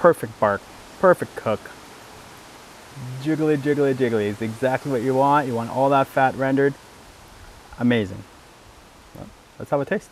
perfect bark, perfect cook. Jiggly, jiggly, jiggly. It's exactly what you want. You want all that fat rendered. Amazing. Well, that's how it tastes.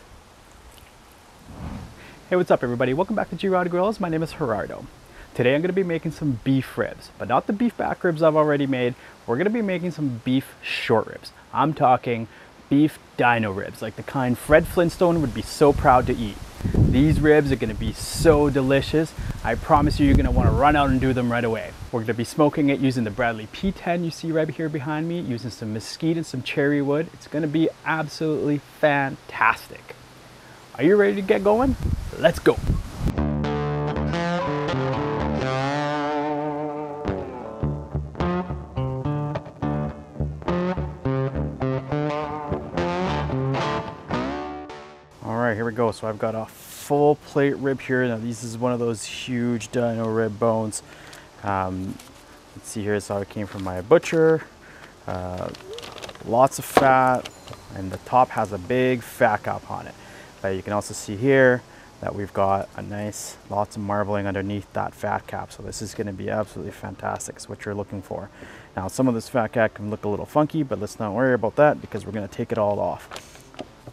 Hey, what's up everybody? Welcome back to Gerardo Grills. My name is Gerardo. Today I'm going to be making some beef ribs, but not the beef back ribs I've already made. We're going to be making some beef short ribs. I'm talking beef dino ribs, like the kind Fred Flintstone would be so proud to eat. These ribs are going to be so delicious. I promise you, you're going to want to run out and do them right away. We're going to be smoking it using the Bradley P10 you see right here behind me, using some mesquite and some cherry wood. It's going to be absolutely fantastic. Are you ready to get going? Let's go. Alright, here we go. So I've got a full plate rib here. Now this is one of those huge dino rib bones. Let's see, here's how it came from my butcher. Lots of fat, and the top has a big fat cap on it. But you can also see here that we've got a nice, lots of marbling underneath that fat cap. So this is going to be absolutely fantastic. It's what you're looking for. Now some of this fat cap can look a little funky, but let's not worry about that because we're going to take it all off.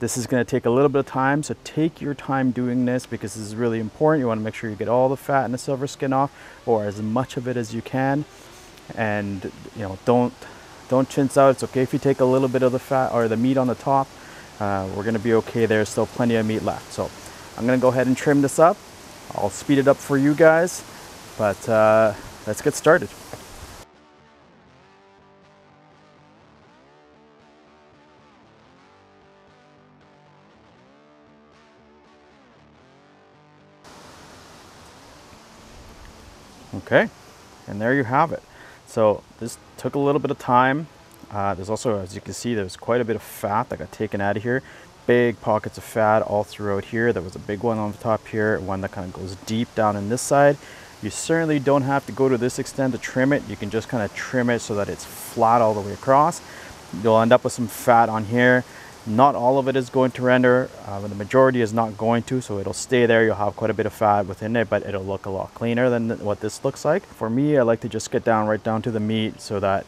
This is going to take a little bit of time, so take your time doing this because this is really important. You want to make sure you get all the fat and the silver skin off, or as much of it as you can. And you know, don't chintz out. It's okay if you take a little bit of the fat or the meat on the top. We're going to be okay. There's still plenty of meat left. So I'm going to go ahead and trim this up. I'll speed it up for you guys, but let's get started. Okay, and there you have it. So this took a little bit of time. There's also, as you can see, there's quite a bit of fat that got taken out of here. Big pockets of fat all throughout here. There was a big one on the top here, one that kind of goes deep down in this side. You certainly don't have to go to this extent to trim it. You can just kind of trim it so that it's flat all the way across. You'll end up with some fat on here. Not all of it is going to render, the majority is not going to, so it'll stay there. You'll have quite a bit of fat within it, but it'll look a lot cleaner than what this looks like. For me, I like to just get down right down to the meat so that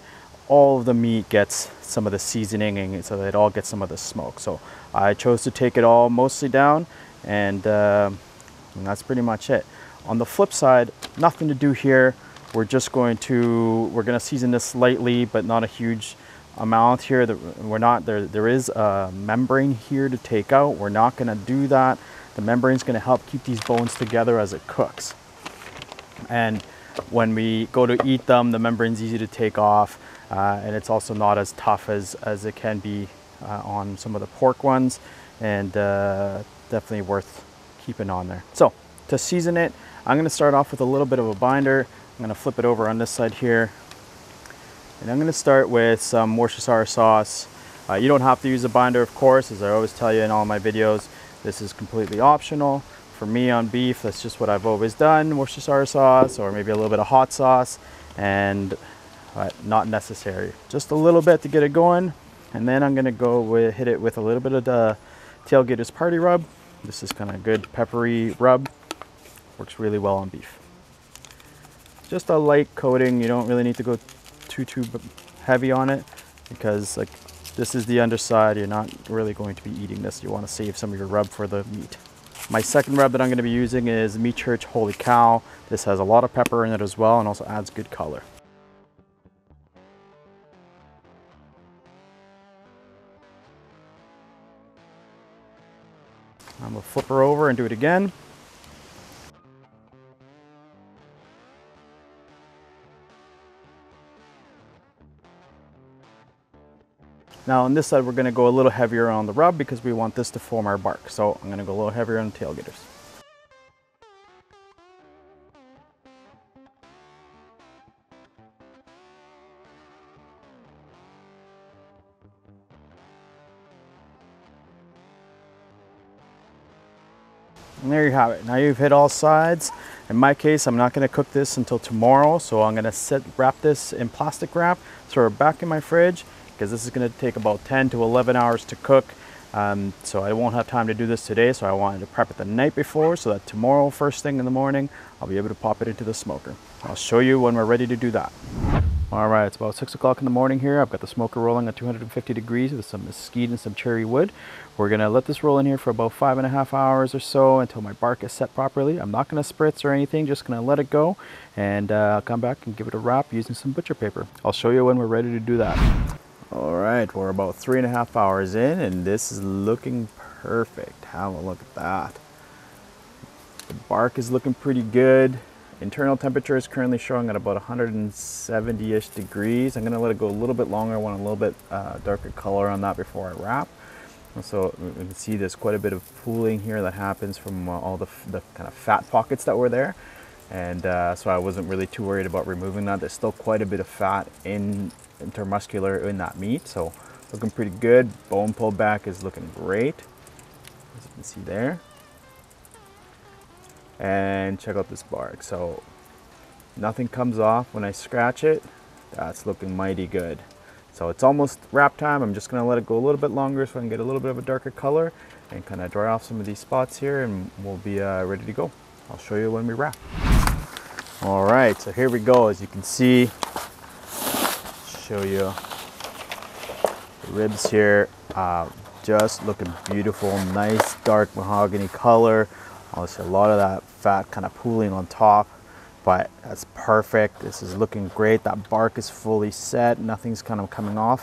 all of the meat gets some of the seasoning and so that it all gets some of the smoke. So I chose to take it all mostly down, and that's pretty much it. On the flip side, nothing to do here. We're going to season this slightly, but not a huge amount here. There is a membrane here to take out. We're not going to do that. The membrane is going to help keep these bones together as it cooks, and when we go to eat them, the membrane's easy to take off, and it's also not as tough as it can be on some of the pork ones, and definitely worth keeping on there. So to season it, I'm going to start off with a little bit of a binder. I'm going to flip it over on this side here. And I'm going to start with some Worcestershire sauce. You don't have to use a binder, of course, as I always tell you in all my videos. This is completely optional. For me on beef, that's just what I've always done, Worcestershire sauce or maybe a little bit of hot sauce, and not necessary. Just a little bit to get it going. And then I'm going to hit it with a little bit of the Tailgater's Party Rub. This is kind of good peppery rub. Works really well on beef. Just a light coating. You don't really need to go too heavy on it because like this is the underside. You're not really going to be eating this. You want to save some of your rub for the meat. My second rub that I'm going to be using is Meat Church Holy Cow. This has a lot of pepper in it as well and also adds good color. I'm going to flip her over and do it again. Now on this side, we're going to go a little heavier on the rub because we want this to form our bark. So I'm going to go a little heavier on the tailgaters. And there you have it. Now you've hit all sides. In my case, I'm not going to cook this until tomorrow. So I'm going to wrap this in plastic wrap, throw it back in my fridge, because this is going to take about 10 to 11 hours to cook. So I won't have time to do this today, so I wanted to prep it the night before so that tomorrow, first thing in the morning, I'll be able to pop it into the smoker. I'll show you when we're ready to do that. All right, it's about 6 o'clock in the morning here. I've got the smoker rolling at 250 degrees with some mesquite and some cherry wood. We're gonna let this roll in here for about 5.5 hours or so until my bark is set properly. I'm not gonna spritz or anything, just gonna let it go, and I'll come back and give it a wrap using some butcher paper. I'll show you when we're ready to do that. All right, we're about 3.5 hours in, and this is looking perfect. Have a look at that. The bark is looking pretty good. Internal temperature is currently showing at about 170-ish degrees. I'm gonna let it go a little bit longer. I want a little bit darker color on that before I wrap. So you can see there's quite a bit of pooling here that happens from all the kind of fat pockets that were there. And so I wasn't really too worried about removing that. There's still quite a bit of fat intermuscular in that meat. So looking pretty good. Bone pull back is looking great, as you can see there. And check out this bark. So nothing comes off when I scratch it. That's looking mighty good. So it's almost wrap time. I'm just gonna let it go a little bit longer so I can get a little bit of a darker color and kind of dry off some of these spots here, and we'll be ready to go. I'll show you when we wrap. All right, so here we go. As you can see, show you the ribs here. Just looking beautiful, nice dark mahogany color. Obviously a lot of that fat kind of pooling on top, but that's perfect. This is looking great. That bark is fully set. Nothing's kind of coming off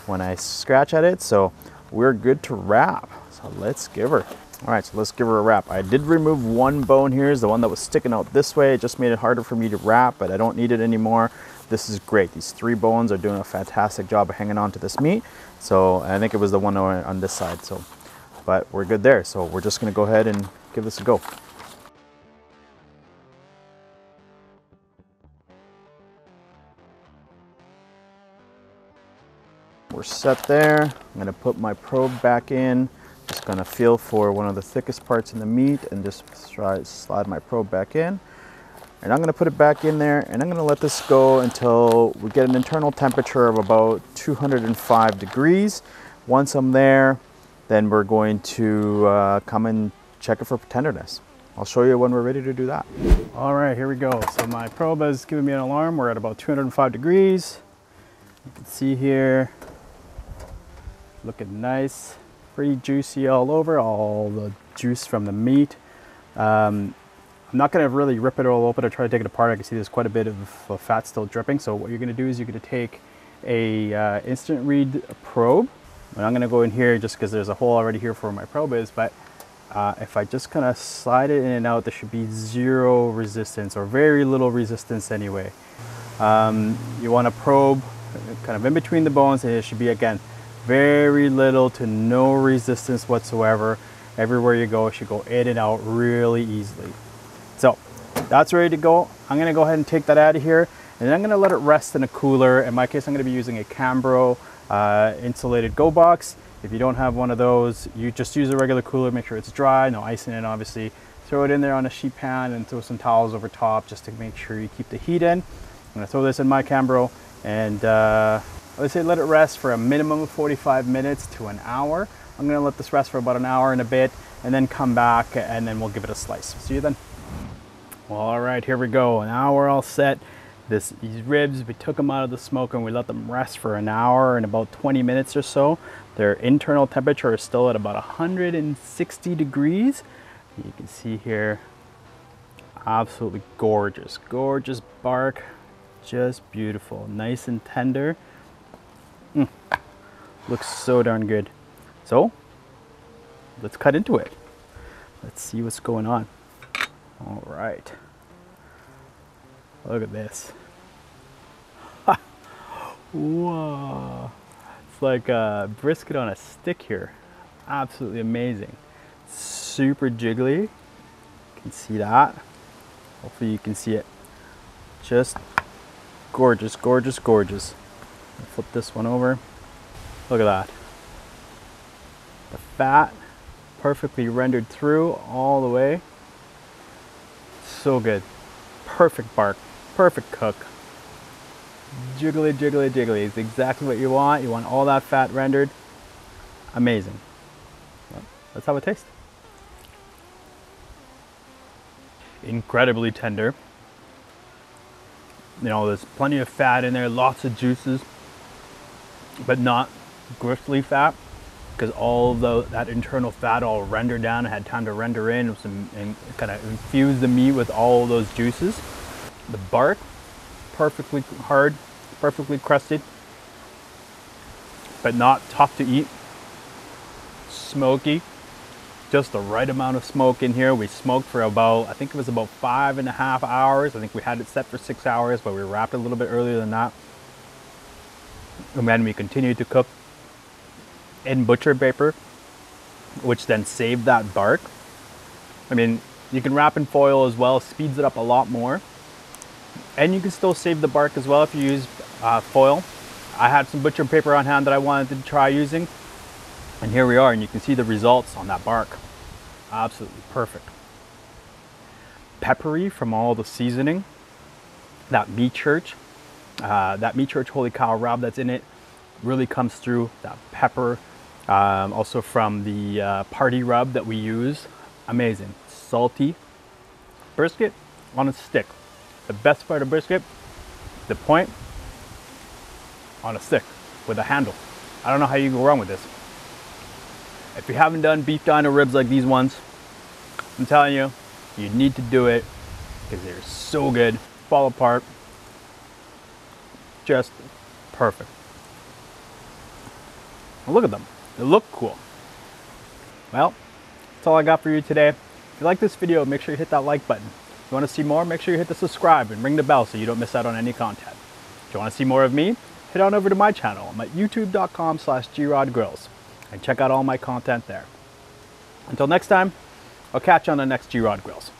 when I scratch at it. So we're good to wrap. So let's give her. All right, so let's give her a wrap. I did remove one bone here, is the one that was sticking out this way. It just made it harder for me to wrap, but I don't need it anymore. This is great. These 3 bones are doing a fantastic job of hanging on to this meat. So I think it was the one on this side. So, but we're good there. So we're just gonna go ahead and give this a go. We're set there. I'm gonna put my probe back in. Just gonna feel for one of the thickest parts in the meat and just slide my probe back in. And I'm gonna put it back in there, and I'm gonna let this go until we get an internal temperature of about 205 degrees. Once I'm there, then we're going to come and check it for tenderness. I'll show you when we're ready to do that. All right, here we go. So my probe has given me an alarm. We're at about 205 degrees. You can see here, looking nice, pretty juicy all over, all the juice from the meat. I'm not gonna really rip it all open or try to take it apart. I can see there's quite a bit of fat still dripping. So what you're gonna do is you're gonna take a instant read probe. And I'm gonna go in here just because there's a hole already here for where my probe is, but if I just kind of slide it in and out, there should be 0 resistance or very little resistance anyway. You want to probe kind of in between the bones, and it should be, again, very little to no resistance whatsoever. Everywhere you go, it should go in and out really easily. So that's ready to go. I'm gonna go ahead and take that out of here, and then I'm gonna let it rest in a cooler. In my case, I'm gonna be using a Cambro insulated go box. If you don't have one of those, you just use a regular cooler. Make sure it's dry, no ice in it, obviously. Throw it in there on a sheet pan and throw some towels over top just to make sure you keep the heat in. I'm gonna throw this in my Cambro, and let's say let it rest for a minimum of 45 minutes to an hour. I'm gonna let this rest for about an hour and a bit, and then come back, and then we'll give it a slice. See you then. Well, all right, here we go. Now we're all set. These ribs, we took them out of the smoker and we let them rest for an hour and about 20 minutes or so. Their internal temperature is still at about 160 degrees. You can see here, absolutely gorgeous, gorgeous bark, just beautiful, nice and tender. Looks so darn good. So let's cut into it. Let's see what's going on. All right. Look at this. Whoa. It's like a brisket on a stick here. Absolutely amazing. Super jiggly. You can see that. Hopefully you can see it. Just gorgeous, gorgeous, gorgeous. Flip this one over. Look at that. The fat perfectly rendered through all the way. So good. Perfect bark. Perfect cook. Jiggly, jiggly, jiggly. It's exactly what you want. You want all that fat rendered. Amazing. That's how it tastes. Incredibly tender. You know, there's plenty of fat in there, lots of juices, but not gristly fat, because all of that internal fat all rendered down and had time to render in and kind of infuse the meat with all of those juices. The bark, perfectly hard, perfectly crusted, but not tough to eat. Smoky, just the right amount of smoke in here. We smoked for about, I think it was about 5.5 hours. I think we had it set for 6 hours, but we wrapped it a little bit earlier than that. And then we continued to cook in butcher paper, which then saved that bark. I mean, you can wrap in foil as well, speeds it up a lot more. And you can still save the bark as well if you use foil. I had some butcher paper on hand that I wanted to try using. And here we are, and you can see the results on that bark. Absolutely perfect. Peppery from all the seasoning. That meat church holy cow rub that's in it really comes through. That pepper, also from the party rub that we use. Amazing. Salty. Brisket on a stick. The best part of brisket, the point on a stick with a handle. I don't know how you go wrong with this. If you haven't done beef dino ribs like these ones, I'm telling you, you need to do it because they're so good. Fall apart. Just perfect. And look at them. They look cool. Well, that's all I got for you today. If you like this video, make sure you hit that like button. If you want to see more, make sure you hit the subscribe and ring the bell so you don't miss out on any content. If you want to see more of me, head on over to my channel. I'm at youtube.com/GrodGrills. And check out all my content there. Until next time, I'll catch you on the next Gerard Grills.